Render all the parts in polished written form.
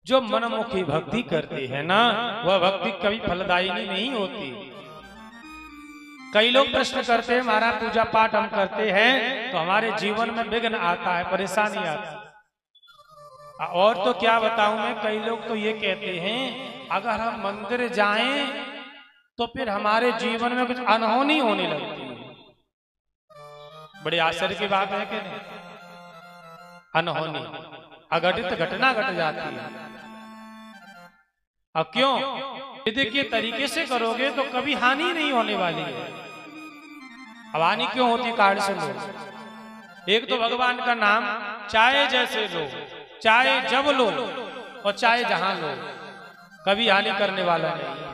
जो मनमुखी भक्ति करते हैं ना, वह भक्ति कभी फलदायिनी नहीं होती। कई लोग प्रश्न करते हैं, हमारा पूजा पाठ हम करते हैं तो हमारे जीवन में विघ्न आता है, परेशानी आती है। और तो क्या बताऊं मैं, कई लोग तो ये कहते हैं अगर हम मंदिर जाएं तो फिर हमारे जीवन में कुछ अनहोनी होने लगती है। बड़ी आश्चर्य की बात है कि नहीं? अनहोनी, अघटित घटना घट जाती है। अब क्यों? विधि के तरीके से करोगे तो कभी हानि नहीं होने वाली है। अब हानि क्यों होती? कारण से लो। एक तो भगवान का नाम चाहे जैसे लो, चाहे जब लो और चाहे जहां लो, कभी हानि करने वाला नहीं,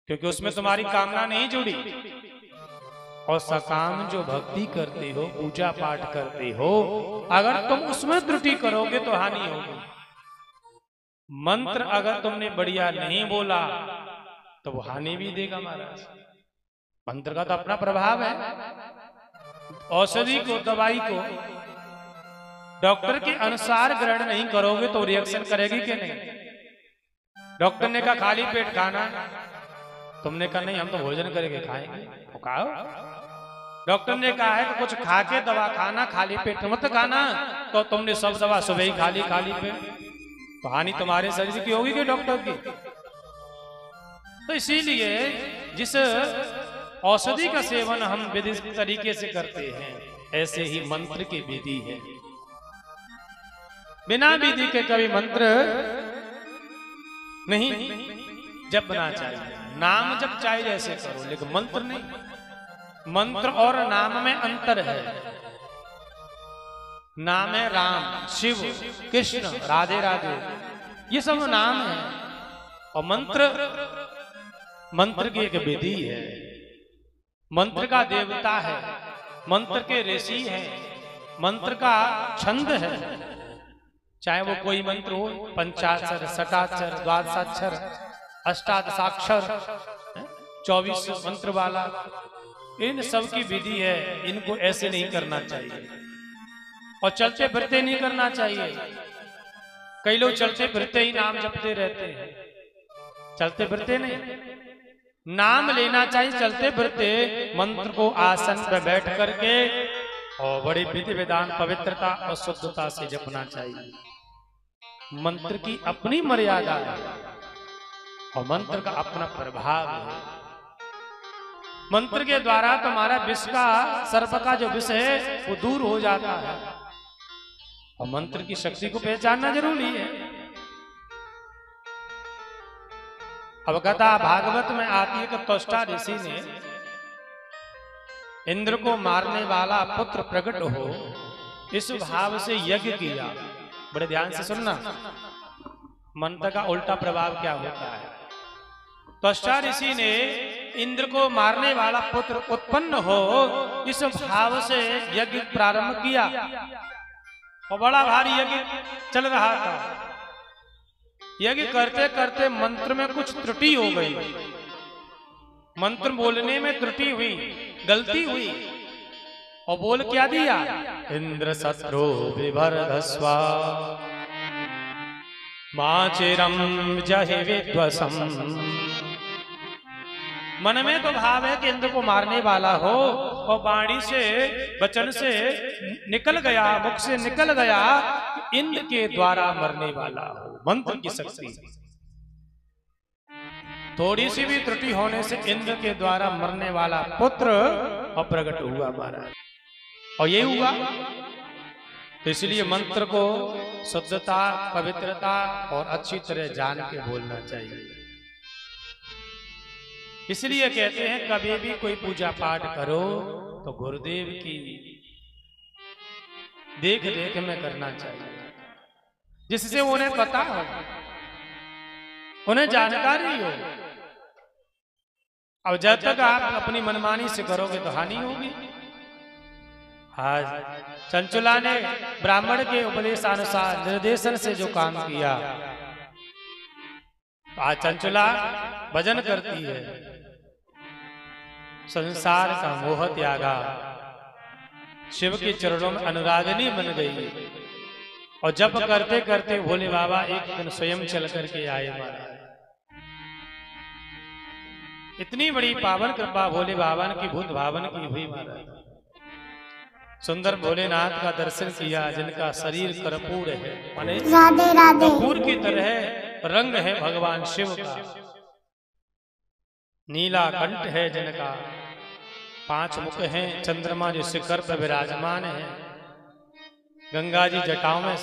क्योंकि उसमें तुम्हारी कामना नहीं जुड़ी। और सकाम जो भक्ति करते हो, पूजा पाठ करते हो, अगर तुम उसमें त्रुटि करोगे तो हानि होगी। मंत्र अगर तुमने बढ़िया नहीं बोला तो वो हानि भी देगा महाराज। मंत्र का तो अपना प्रभाव है। औषधि को, दवाई को डॉक्टर के अनुसार ग्रहण नहीं करोगे तो रिएक्शन करेगी कि नहीं? डॉक्टर ने कहा खाली पेट खाना, तुमने कहा नहीं हम तो भोजन करके खाएंगे, तो खाओ। डॉक्टर ने कहा है कि कुछ खा के दवा खाना, खाली पेट मत खाना, तो तुमने सब दवा सुबह ही खाली पेट, तो हानि तुम्हारे शरीर की होगी कि डॉक्टर की? तो इसीलिए जिस औषधि का सेवन हम विधि तरीके से करते हैं, ऐसे ही मंत्र की विधि है। बिना विधि के कभी मंत्र नहीं जपना चाहिए। नाम जब चाहे जैसे करो, लेकिन मंत्र नहीं। मंत्र और नाम में अंतर है। नाम है राम, शिव, कृष्ण, राधे राधे, ये सब नाम है। और मंत्र की एक विधि है। मंत्र का देवता है, मंत्र के ऋषि है, मंत्र का छंद है। चाहे वो कोई मंत्र हो, पंचाक्षर, शताक्षर, द्वादशाक्षर, अष्टादशाक्षर, 24 मंत्र वाला, इन सब की विधि है। इनको ऐसे नहीं करना चाहिए और चलते फिरते नहीं करना चाहिए। कई लोग चलते फिरते ही नाम जपते रहते हैं, चलते फिरते नहीं। नाम लेना चाहिए चलते फिरते, मंत्र को आसन पर बैठ करके और बड़ी विधि विधान, पवित्रता और शुद्धता से जपना चाहिए। मंत्र की अपनी मर्यादा है और मंत्र का अपना प्रभाव है। मंत्र के द्वारा तुम्हारा विष का, सर्प का जो विष है वो दूर हो जाता है। और मंत्र की शक्ति को पहचानना जरूरी है। अब कथा भागवत में आती है कि त्वष्टा ऋषि ने इंद्र को मारने वाला पुत्र प्रकट हो, इस भाव से यज्ञ किया। बड़े ध्यान से सुनना, मंत्र का उल्टा प्रभाव क्या होता है। त्वष्टा ऋषि ने इंद्र को मारने वाला पुत्र उत्पन्न हो, इस भाव से यज्ञ प्रारंभ किया। और बड़ा भारी यज्ञ चल रहा था। यज्ञ करते करते मंत्र में कुछ त्रुटि हो गई, मंत्र बोलने में त्रुटि हुई, गलती हुई। और बोल क्या दिया? इंद्र शत्रु विभर्धस्वा माचिरम जहि विध्वसम। मन में तो भाव है कि इंद्र को मारने वाला हो, और वाणी से, वचन से निकल गया, मुख से निकल गया इंद्र के द्वारा मरने वाला हो। मंत्र की शक्ति, थोड़ी सी भी त्रुटि होने से इंद्र के द्वारा मरने वाला पुत्र अप्रगट हुआ महाराज। और ये हुआ तो इसलिए मंत्र को शुद्धता, पवित्रता और अच्छी तरह जान के बोलना चाहिए। इसलिए कहते हैं कभी भी कोई पूजा पाठ करो तो गुरुदेव की देख देख में करना चाहिए, जिससे उन्हें पता हो, उन्हें जानकारी हो। अब जब तक आप अपनी मनमानी से करोगे तो हानि होगी। आज चंचुला ने ब्राह्मण के उपदेशानुसार, निर्देशन से जो काम किया, आज चंचुला भजन करती है, संसार का मोह त्यागा, शिव के चरणों में अनुरागिनी बन गई और जब करते करते भोले बाबा एक दिन स्वयं चल करके आए महाराज। इतनी बड़ी पावन कृपा भोले बाबा की भूत भावन की हुई महाराज। सुंदर भोलेनाथ का दर्शन किया, जिनका शरीर कर्पूर है, माने राधे राधे कपूर की तरह रंग है भगवान शिव का। नीला कंठ है जिनका, 5 मुख हैं, चंद्रमा जो शिखर पर विराजमान है, गंगा जी जटाओं में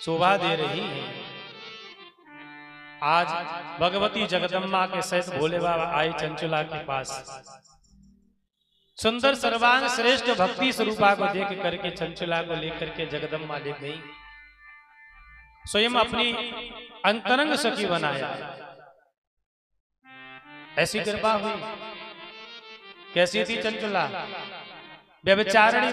शोभा दे रही है। आज भगवती जगदम्बा के सहित भोले बाबा आए चंचला के पास। सुंदर सर्वांग श्रेष्ठ भक्ति स्वरूपा को देख करके चंचला को लेकर के जगदम्बा ले गई, स्वयं अपनी अंतरंग सखी बनाया। ऐसी कृपा हुई। कैसी थी चंचला? व्यभिचारिणी